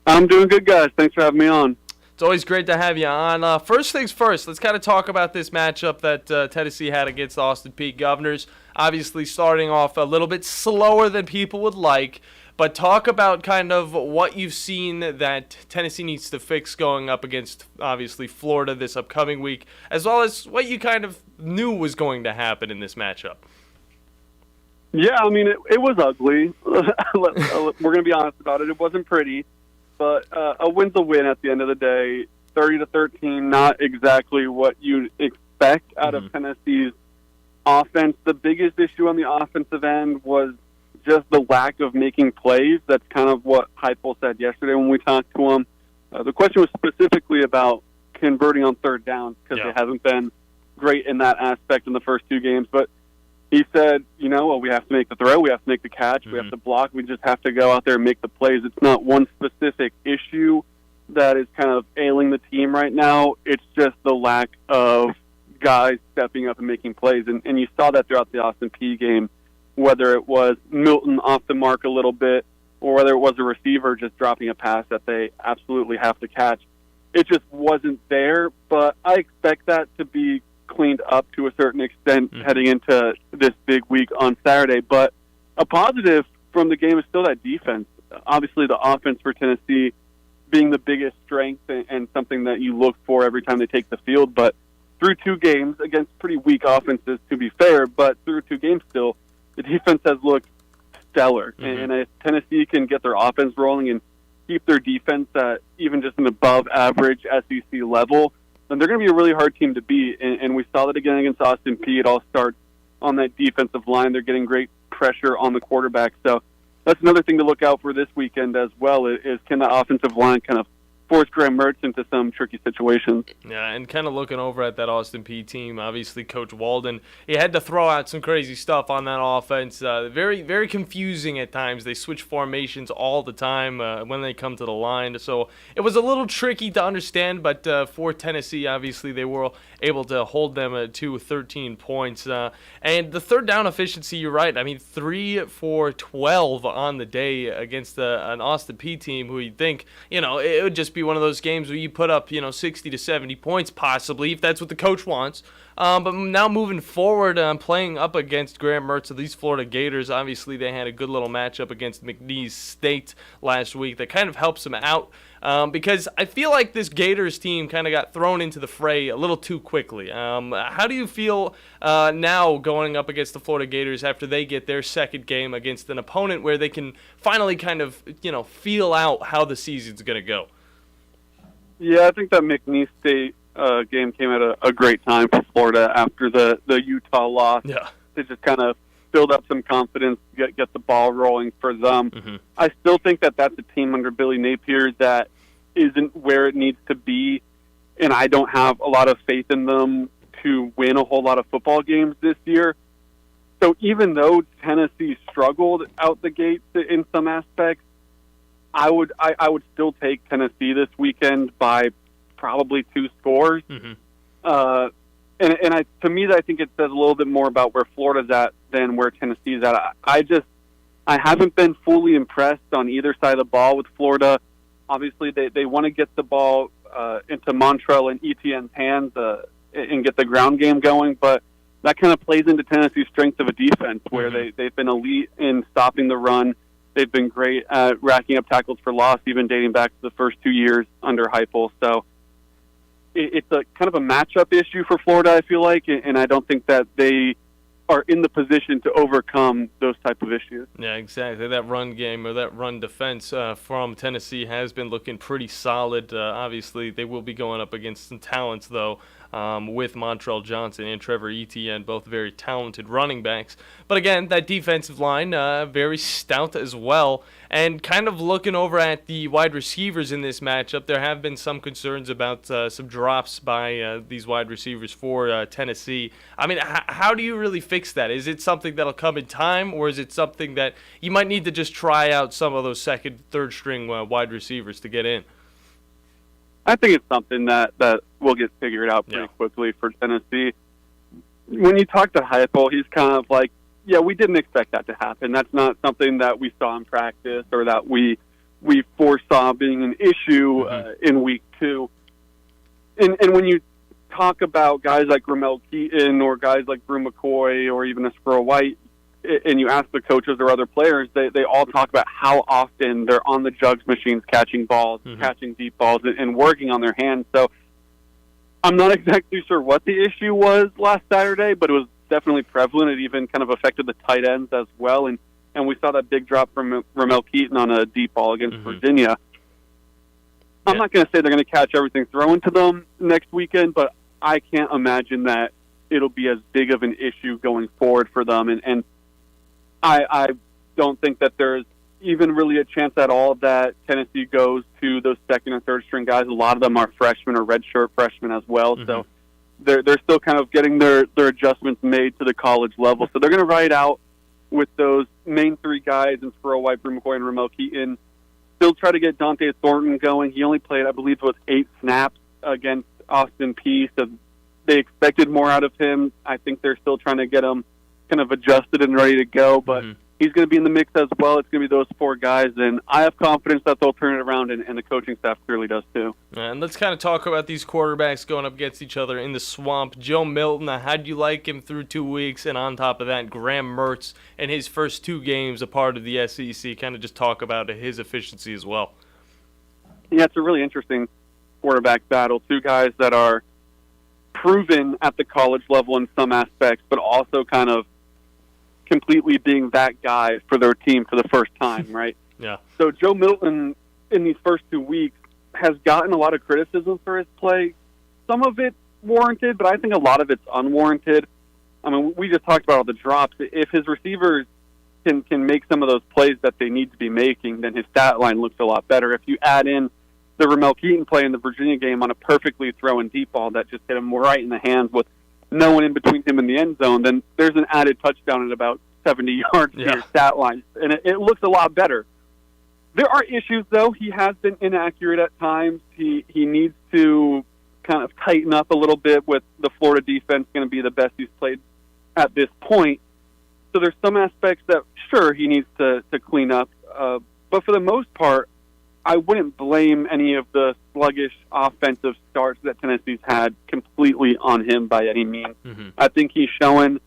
I'm doing good, guys. Thanks for having me on. It's always great to have you on. First things first, let's kind of talk about this matchup that Tennessee had against Austin Peay Governors. Obviously starting off a little bit slower than people would like, But talk about kind of what you've seen that Tennessee needs to fix going up against, obviously, Florida this upcoming week, as well as what you kind of knew was going to happen in this matchup. Yeah, I mean, it was ugly. We're going to be honest about it. It wasn't pretty, but a win's a win at the end of the day. 30-13, not exactly what you'd expect out of Tennessee's offense. The biggest issue on the offensive end was just the lack of making plays. That's kind of what Heupel said yesterday when we talked to him. The question was specifically about converting on third down because it hasn't been great in that aspect in the first two games. But he said, we have to make the throw, we have to make the catch, we have to block, we just have to go out there and make the plays. It's not one specific issue that is kind of ailing the team right now. It's just the lack of guys stepping up and making plays. And you saw that throughout the Austin Peay game, whether it was Milton off the mark a little bit or whether it was a receiver just dropping a pass that they absolutely have to catch. It just wasn't there, but I expect that to be cleaned up to a certain extent heading into this big week on Saturday. But a positive from the game is still that defense. Obviously, the offense for Tennessee being the biggest strength and something that you look for every time they take the field. But through two games against pretty weak offenses, to be fair, but through two games still, the defense has looked stellar. And if Tennessee can get their offense rolling and keep their defense at even just an above-average SEC level, then they're going to be a really hard team to beat. And we saw that again against Austin Peay. It all starts on that defensive line. They're getting great pressure on the quarterback. So that's another thing to look out for this weekend as well, is can the offensive line kind of force Graham Mertz into some tricky situations. Yeah, and kind of looking over at that Austin Peay team, obviously Coach Walden, he had to throw out some crazy stuff on that offense. Very, very confusing at times. They switch formations all the time when they come to the line. So it was a little tricky to understand, but for Tennessee, obviously they were able to hold them to 13 points. And the third down efficiency, you're right. I mean, 3 for 12 on the day against an Austin Peay team who you'd think, it would just be one of those games where you put up, 60 to 70 points possibly, if that's what the coach wants. But now moving forward, playing up against Graham Mertz of these Florida Gators, obviously they had a good little matchup against McNeese State last week that kind of helps them out. Because I feel like this Gators team kind of got thrown into the fray a little too quickly. How do you feel now going up against the Florida Gators after they get their second game against an opponent where they can finally kind of, feel out how the season's going to go? Yeah, I think that McNeese State game came at a great time for Florida after the Utah loss. Yeah. To just kind of build up some confidence, get the ball rolling for them. I still think that that's a team under Billy Napier that isn't where it needs to be, and I don't have a lot of faith in them to win a whole lot of football games this year. So even though Tennessee struggled out the gates in some aspects, I would still take Tennessee this weekend by probably 2 scores. To me, I think it says a little bit more about where Florida's at than where Tennessee's at. I haven't been fully impressed on either side of the ball with Florida. Obviously, they want to get the ball into Montrell and Etienne's hands and get the ground game going, but that kind of plays into Tennessee's strength of a defense where they've been elite in stopping the run. They've been great at racking up tackles for loss, even dating back to the first 2 years under Heupel. So it's a kind of a matchup issue for Florida, I feel like, and I don't think that they are in the position to overcome those type of issues. Yeah, exactly. That run game or that run defense from Tennessee has been looking pretty solid. Obviously, they will be going up against some talents, though, with Montrell Johnson and Trevor Etienne, both very talented running backs. But again, that defensive line, very stout as well. And kind of looking over at the wide receivers in this matchup, there have been some concerns about some drops by these wide receivers for Tennessee. I mean, how do you really fix that? Is it something that'll come in time, or is it something that you might need to just try out some of those second, third string wide receivers to get in? I think it's something that will get figured out pretty quickly for Tennessee. When you talk to Heupel, he's kind of like, yeah, we didn't expect that to happen. That's not something that we saw in practice or that we foresaw being an issue in week 2. And when you talk about guys like Ramel Keaton or guys like Brew McCoy or even a Squirrel White, and you ask the coaches or other players, they all talk about how often they're on the jugs machines catching balls, catching deep balls, and working on their hands. So I'm not exactly sure what the issue was last Saturday, but it was definitely prevalent. It even kind of affected the tight ends as well, and we saw that big drop from Ramel Keaton on a deep ball against Virginia. I'm not going to say they're going to catch everything thrown to them next weekend, but I can't imagine that it'll be as big of an issue going forward for them. And I don't think that there's even really a chance at all that Tennessee goes to those second and third string guys. A lot of them are freshmen or redshirt freshmen as well. So they're still kind of getting their adjustments made to the college level. So they're going to ride out with those main three guys in Sperl White, Brew McCoy, and Ramel Keaton. Still try to get Dante Thornton going. He only played, I believe, it was 8 snaps against Austin Peay. So they expected more out of him. I think they're still trying to get him kind of adjusted and ready to go, but he's going to be in the mix as well. It's going to be those 4 guys, and I have confidence that they'll turn it around, and the coaching staff clearly does too. And let's kind of talk about these quarterbacks going up against each other in the swamp. Joe Milton, how'd you like him through 2 weeks? And on top of that, Graham Mertz in his first 2 games, a part of the SEC. Kind of just talk about his efficiency as well. Yeah, it's a really interesting quarterback battle. 2 guys that are proven at the college level in some aspects, but also kind of completely being that guy for their team for the first time, right? Yeah. So Joe Milton in these first 2 weeks has gotten a lot of criticism for his play. Some of it warranted, but I think a lot of it's unwarranted. I mean, we just talked about all the drops. If his receivers can make some of those plays that they need to be making, then his stat line looks a lot better. If you add in the Ramel Keaton play in the Virginia game on a perfectly thrown deep ball that just hit him right in the hands with no one in between him and the end zone, then there's an added touchdown at about 70 yards to your stat line, and it looks a lot better. There are issues, though. He has been inaccurate at times. He needs to kind of tighten up a little bit with the Florida defense going to be the best he's played at this point. So there's some aspects that, sure, he needs to clean up. But for the most part, I wouldn't blame any of the sluggish offensive starts that Tennessee's had completely on him by any means. I think he's showing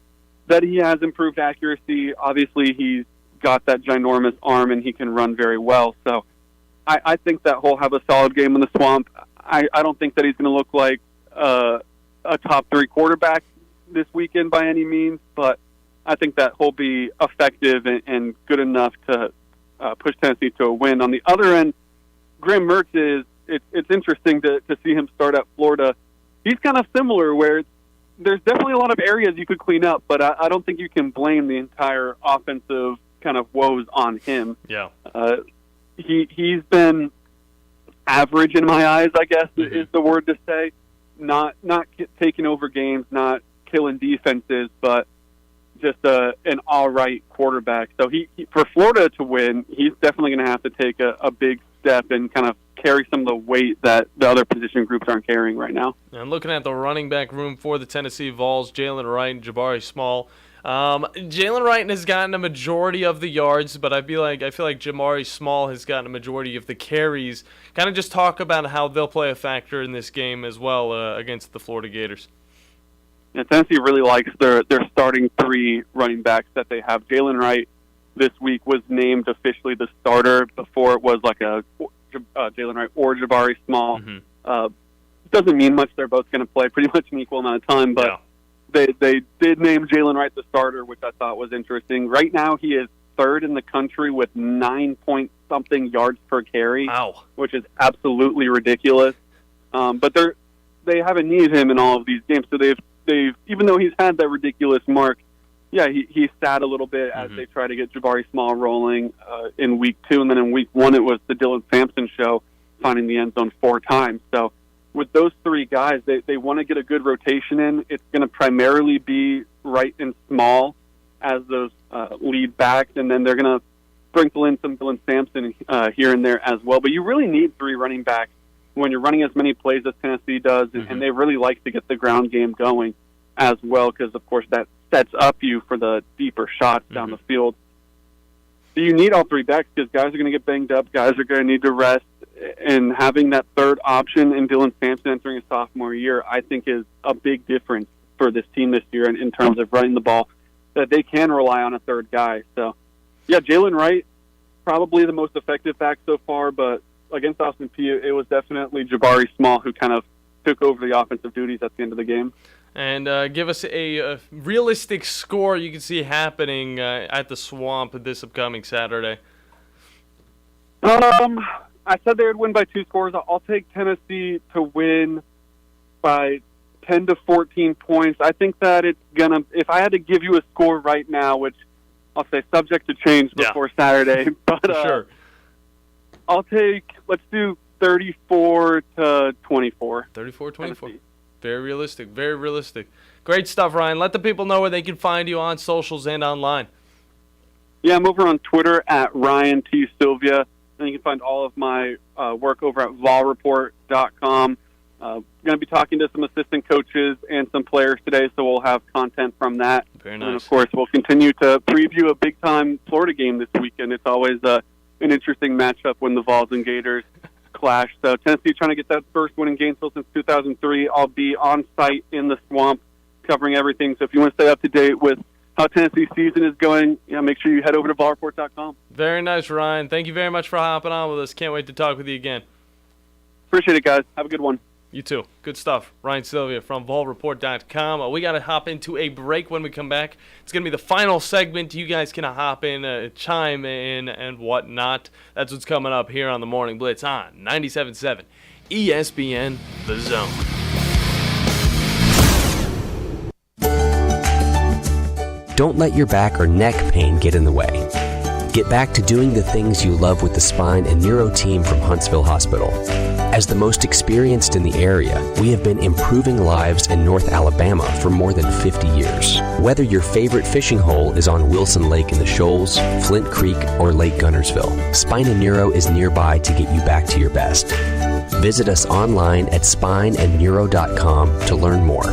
that he has improved accuracy. Obviously, he's got that ginormous arm, and he can run very well. So I think that he'll have a solid game in the swamp. I don't think that he's going to look like a top 3 quarterback this weekend by any means, but I think that he'll be effective and good enough to push Tennessee to a win. On the other end, Graham Mertz it's interesting to see him start at Florida. He's kind of similar where there's definitely a lot of areas you could clean up, but I don't think you can blame the entire offensive kind of woes on him. Yeah. He's been average in my eyes, I guess is the word to say. Not taking over games, not killing defenses, but just an all-right quarterback. So he for Florida to win, he's definitely going to have to take a big step and kind of carry some of the weight that the other position groups aren't carrying right now. And looking at the running back room for the Tennessee Vols, Jalen Wright and Jabari Small. Jalen Wright has gotten a majority of the yards, but I feel like Jabari Small has gotten a majority of the carries. Kind of just talk about how they'll play a factor in this game as well against the Florida Gators. Yeah, Tennessee really likes their starting 3 running backs that they have. Jalen Wright this week was named officially the starter. Before it was like a Jalen Wright or Jabari Small. Doesn't mean much. They're both going to play pretty much an equal amount of time, but they did name Jalen Wright the starter, which I thought was interesting. Right now he is 3rd in the country with 9-point-something yards per carry, which is absolutely ridiculous. But they haven't needed him in all of these games, so they've even though he's had that ridiculous mark, he sat a little bit as they try to get Jabari Small rolling in week 2, and then in week 1 it was the Dylan Sampson show, finding the end zone 4 times. So with those 3 guys, they want to get a good rotation in. It's going to primarily be Wright and Small as those lead backs, and then they're going to sprinkle in some Dylan Sampson here and there as well. But you really need 3 running backs when you're running as many plays as Tennessee does, and they really like to get the ground game going as well, because, of course, that sets up you for the deeper shots down the field. So you need all 3 backs because guys are going to get banged up, guys are going to need to rest, and having that 3rd option in Dylan Sampson entering his sophomore year, I think is a big difference for this team this year in terms of running the ball. that they can rely on a third guy. So, yeah, Jalen Wright, probably the most effective back so far, but against Austin Peay, it was definitely Jabari Small who kind of took over the offensive duties at the end of the game. And give us a realistic score you can see happening at the Swamp this upcoming Saturday. I said they would win by 2 scores. I'll take Tennessee to win by 10 to 14 points. I think that it's going to, if I had to give you a score right now, which I'll say subject to change before Saturday, but sure. I'll take, let's do 34 to 24. 34-24. Very realistic, very realistic. Great stuff, Ryan. Let the people know where they can find you on socials and online. Yeah, I'm over on Twitter at Ryan T. Sylvia. And you can find all of my work over at volreport.com. Going to be talking to some assistant coaches and some players today, so we'll have content from that. Very nice. And, of course, we'll continue to preview a big-time Florida game this weekend. It's always an interesting matchup when the Vols and Gators clash. So Tennessee trying to get that first win in Gainesville since 2003. I'll be on site in the Swamp covering everything. So if you want to stay up to date with how Tennessee's season is going, make sure you head over to volreport.com. Very nice, Ryan. Thank you very much for hopping on with us. Can't wait to talk with you again. Appreciate it, guys. Have a good one. You too. Good stuff. Ryan Sylvia from volreport.com. We got to hop into a break when we come back. It's going to be the final segment. You guys can hop in, chime in, and whatnot. That's what's coming up here on the Morning Blitz on 97.7 ESPN The Zone. Don't let your back or neck pain get in the way. Get back to doing the things you love with the spine and neuro team from Huntsville Hospital. As the most experienced in the area, we have been improving lives in North Alabama for more than 50 years. Whether your favorite fishing hole is on Wilson Lake in the Shoals, Flint Creek, or Lake Gunnersville, Spine and Neuro is nearby to get you back to your best. Visit us online at spineandneuro.com to learn more.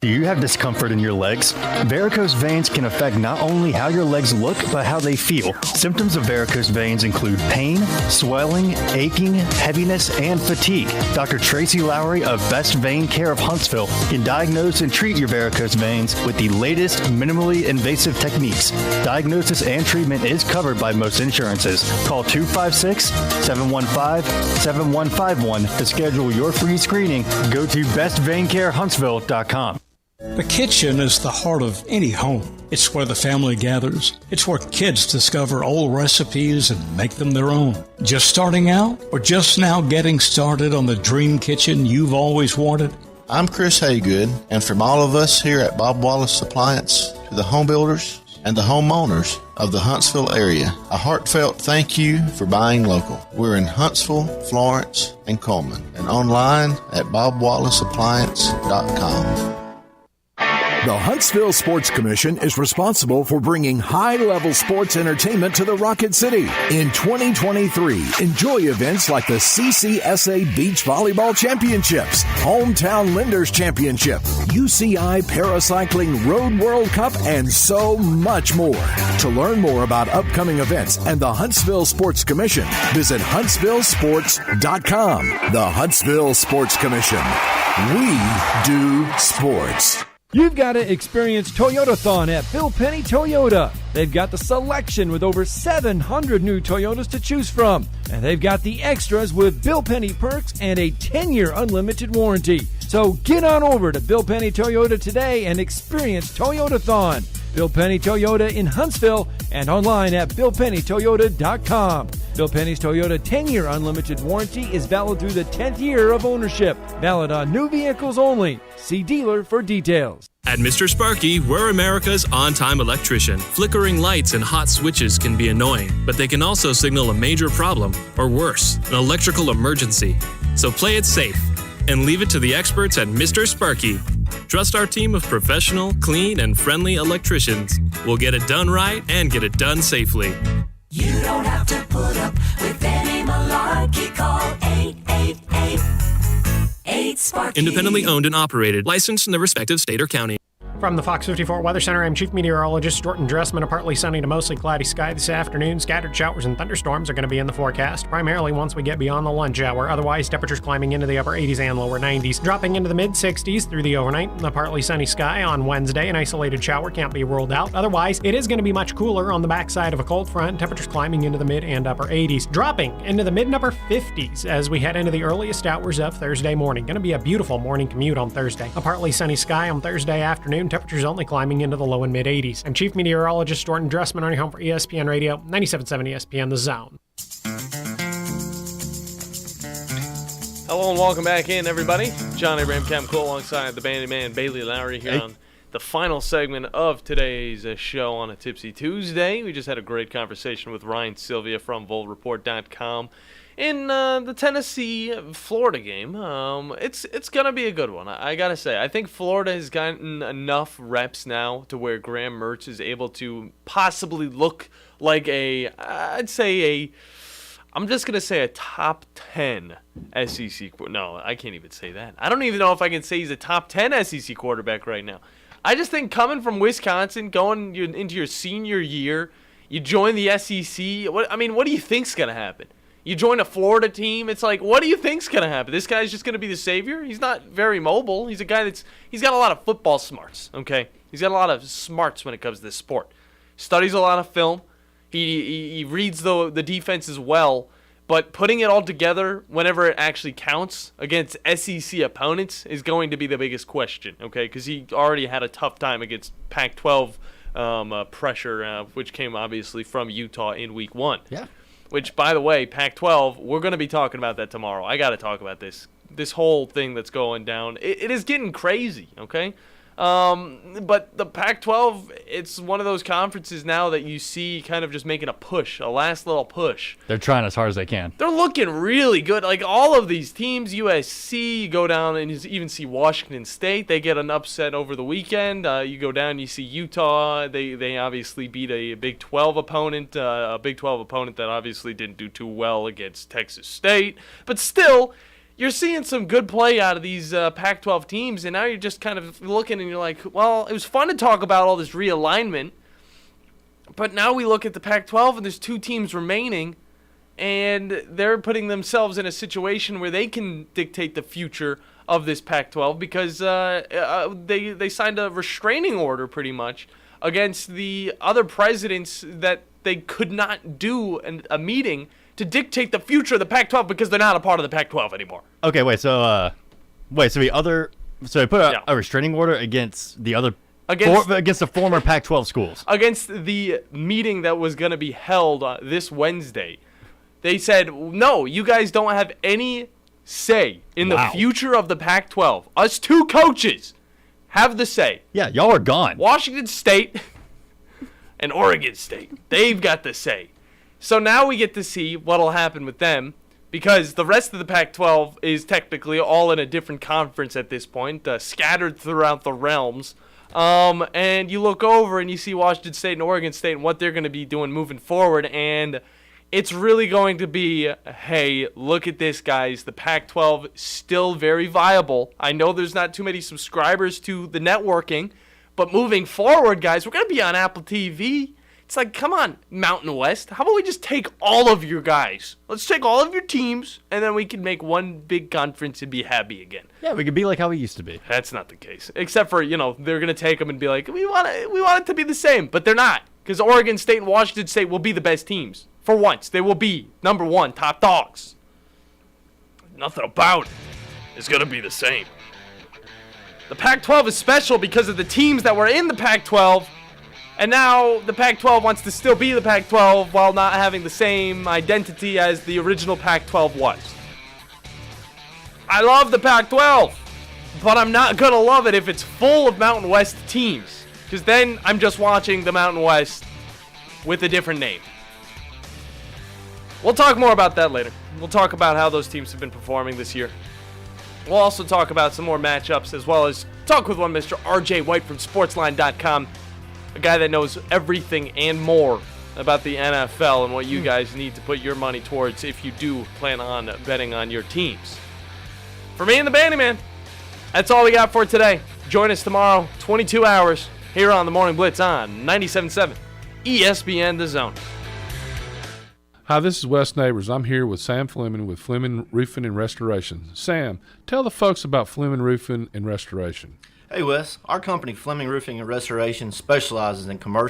Do you have discomfort in your legs? Varicose veins can affect not only how your legs look, but how they feel. Symptoms of varicose veins include pain, swelling, aching, heaviness, and fatigue. Dr. Tracy Lowery of Best Vein Care of Huntsville can diagnose and treat your varicose veins with the latest minimally invasive techniques. Diagnosis and treatment is covered by most insurances. Call 256-715-7151 to schedule your free screening. Go to bestveincarehuntsville.com. The kitchen is the heart of any home. It's where the family gathers. It's where kids discover old recipes and make them their own. Just starting out or just now getting started on the dream kitchen you've always wanted? I'm Chris Haygood, and from all of us here at Bob Wallace Appliance to the home builders and the homeowners of the Huntsville area, a heartfelt thank you for buying local. We're in Huntsville, Florence, and Coleman, and online at bobwallaceappliance.com. The Huntsville Sports Commission is responsible for bringing high-level sports entertainment to the Rocket City. In 2023, enjoy events like the CCSA Beach Volleyball Championships, Hometown Lenders Championship, UCI Paracycling Road World Cup, and so much more. To learn more about upcoming events and the Huntsville Sports Commission, visit huntsvillesports.com. The Huntsville Sports Commission. We do sports. You've got to experience Toyotathon at Bill Penny Toyota. They've got the selection with over 700 new Toyotas to choose from. And they've got the extras with Bill Penny perks and a 10-year unlimited warranty. So get on over to Bill Penny Toyota today and experience Toyotathon. Bill Penny Toyota in Huntsville and online at BillPennyToyota.com. Bill Penny's Toyota 10-year unlimited warranty is valid through the 10th year of ownership. Valid on new vehicles only. See dealer for details. At Mr. Sparky, we're America's on-time electrician. Flickering lights and hot switches can be annoying, but they can also signal a major problem, or worse, an electrical emergency. So play it safe and leave it to the experts at Mr. Sparky. Trust our team of professional, clean, and friendly electricians. We'll get it done right and get it done safely. You don't have to put up with any malarkey. Call 888-8-SPARKY. Independently owned and operated. Licensed in the respective state or county. From the Fox 54 Weather Center, I'm Chief Meteorologist Jordan Dressman. A partly sunny to mostly cloudy sky this afternoon. Scattered showers and thunderstorms are going to be in the forecast, primarily once we get beyond the lunch hour. Otherwise, temperatures climbing into the upper 80s and lower 90s, dropping into the mid-60s through the overnight. The partly sunny sky on Wednesday. An isolated shower can't be ruled out. Otherwise, it is going to be much cooler on the backside of a cold front. Temperatures climbing into the mid and upper 80s, dropping into the mid and upper 50s as we head into the earliest hours of Thursday morning. Going to be a beautiful morning commute on Thursday. A partly sunny sky on Thursday afternoon. Temperatures only climbing into the low and mid 80s. I'm Chief Meteorologist Jordan Dressman on your home for ESPN Radio, 97.7 ESPN The Zone. Hello and welcome back in, everybody. John Abraham Cam Cole alongside the Bandiman Bailey Lowery here on the final segment of today's show on a Tipsy Tuesday. We just had a great conversation with Ryan Sylvia from VolReport.com. In the Tennessee-Florida game, it's going to be a good one. I got to say, I think Florida has gotten enough reps now to where Graham Mertz is able to possibly look like I'm just going to say a top 10 SEC. No, I can't even say that. I don't even know if I can say he's a top 10 SEC quarterback right now. I just think coming from Wisconsin, going into your senior year, you join the SEC. What do you think's going to happen? You join a Florida team, it's like, what do you think's going to happen? This guy's just going to be the savior? He's not very mobile. He's a guy he's got a lot of football smarts, okay? He's got a lot of smarts when it comes to this sport. Studies a lot of film. He reads the defenses well, but putting it all together whenever it actually counts against SEC opponents is going to be the biggest question, okay? Because he already had a tough time against Pac-12 pressure, which came obviously from Utah in Week 1. Yeah. Which, by the way, Pac-12, we're going to be talking about that tomorrow. I got to talk about this whole thing that's going down. It is getting crazy, okay? But the Pac-12, it's one of those conferences now that you see kind of just making a push, a last little push. They're trying as hard as they can. They're looking really good. Like all of these teams, USC, you go down and you even see Washington State. They get an upset over the weekend. You go down and you see Utah. They obviously beat a Big 12 opponent, that obviously didn't do too well against Texas State. But still, you're seeing some good play out of these Pac-12 teams, and now you're just kind of looking and you're like, well, it was fun to talk about all this realignment, but now we look at the Pac-12 and there's 2 teams remaining, and they're putting themselves in a situation where they can dictate the future of this Pac-12 because they signed a restraining order pretty much against the other presidents that they could not do a meeting to dictate the future of the Pac-12 because they're not a part of the Pac-12 anymore. Okay, wait. So they put a restraining order against the other against the former Pac-12 schools. Against the meeting that was going to be held this Wednesday. They said, "No, you guys don't have any say in the future of the Pac-12. Us 2 coaches have the say." Yeah, y'all are gone. Washington State and Oregon State, they've got the say. So now we get to see what'll happen with them because the rest of the Pac-12 is technically all in a different conference at this point, scattered throughout the realms. And you look over and you see Washington State and Oregon State and what they're going to be doing moving forward, and it's really going to be, hey, look at this, guys. The Pac-12 still very viable. I know there's not too many subscribers to the networking, but moving forward, guys, we're going to be on Apple TV. It's like, come on, Mountain West. How about we just take all of your guys? Let's take all of your teams, and then we can make one big conference and be happy again. Yeah, we could be like how we used to be. That's not the case. Except for, they're going to take them and be like, we want it to be the same. But they're not, because Oregon State and Washington State will be the best teams. For once, they will be number 1 top dogs. Nothing about it is going to be the same. The Pac-12 is special because of the teams that were in the Pac-12. And now the Pac-12 wants to still be the Pac-12 while not having the same identity as the original Pac-12 was. I love the Pac-12, but I'm not going to love it if it's full of Mountain West teams. Because then I'm just watching the Mountain West with a different name. We'll talk more about that later. We'll talk about how those teams have been performing this year. We'll also talk about some more matchups as well as talk with one Mr. RJ White from Sportsline.com. A guy that knows everything and more about the NFL and what you guys need to put your money towards if you do plan on betting on your teams. For me and the Bandiman, that's all we got for today. Join us tomorrow, 22 hours, here on the Morning Blitz on 97.7 ESPN The Zone. Hi, this is Wes Neighbors. I'm here with Sam Fleming with Fleming Roofing and Restoration. Sam, tell the folks about Fleming Roofing and Restoration. Hey, Wes. Our company, Fleming Roofing and Restoration, specializes in commercial